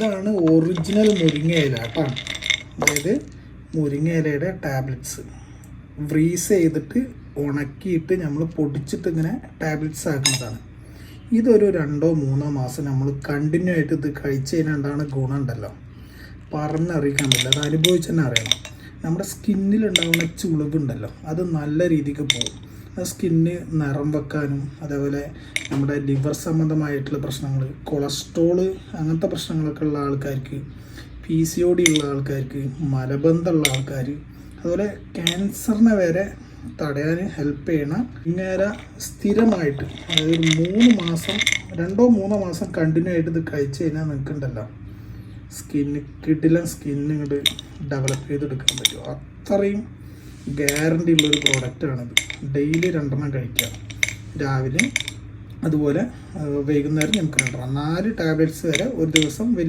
ഇതാണ് ഒറിജിനൽ മുരിങ്ങ ഇല കേട്ടോ. അതായത് മുരിങ്ങ ഇലയുടെ ടാബ്ലറ്റ്സ് ഫ്രീസ് ചെയ്തിട്ട് ഉണക്കിയിട്ട് നമ്മൾ പൊടിച്ചിട്ട് ഇങ്ങനെ ടാബ്ലറ്റ്സ് ആക്കുന്നതാണ്. ഇതൊരു 2-3 മാസം നമ്മൾ കണ്ടിന്യൂ ആയിട്ട് ഇത് കഴിച്ച് കഴിഞ്ഞാൽ ഗുണം ഉണ്ടല്ലോ, പറഞ്ഞറിയിക്കാൻ പറ്റില്ല. അത് അനുഭവിച്ച് തന്നെ അറിയണം. നമ്മുടെ സ്കിന്നിലുണ്ടാകുന്ന ചുളിവുണ്ടല്ലോ അത് നല്ല രീതിക്ക് പോകും. അത് സ്കിന്ന് നിറം വെക്കാനും, അതേപോലെ നമ്മുടെ ലിവർ സംബന്ധമായിട്ടുള്ള പ്രശ്നങ്ങൾ, കൊളസ്ട്രോള് അങ്ങനത്തെ പ്രശ്നങ്ങളൊക്കെ ഉള്ള ആൾക്കാർക്ക്, PCOD ഉള്ള ആൾക്കാർക്ക്, മലബന്ധമുള്ള ആൾക്കാർ, അതുപോലെ ക്യാൻസറിനെ വരെ തടയാൻ ഹെൽപ്പ് ചെയ്യണ ഇങ്ങനെ സ്ഥിരമായിട്ട്, അതായത് 3 മാസം 2-3 മാസം കണ്ടിന്യൂ ആയിട്ട് ഇത് കഴിച്ച് കഴിഞ്ഞാൽ നിൽക്കണ്ടല്ലോ, സ്കിന്ന് ഇങ്ങോട്ട് ഡെവലപ്പ് ചെയ്തെടുക്കാൻ പറ്റും. അത്രയും ഗ്യാരണ്ടി ഉള്ളൊരു പ്രോഡക്റ്റാണിത്. ഡെയിലി 2 എണ്ണം കഴിക്കുക, രാവിലെ അതുപോലെ വൈകുന്നേരം നമുക്ക് 2 4 ടാബ്ലറ്റ്സ് വരെ ഒരു ദിവസം.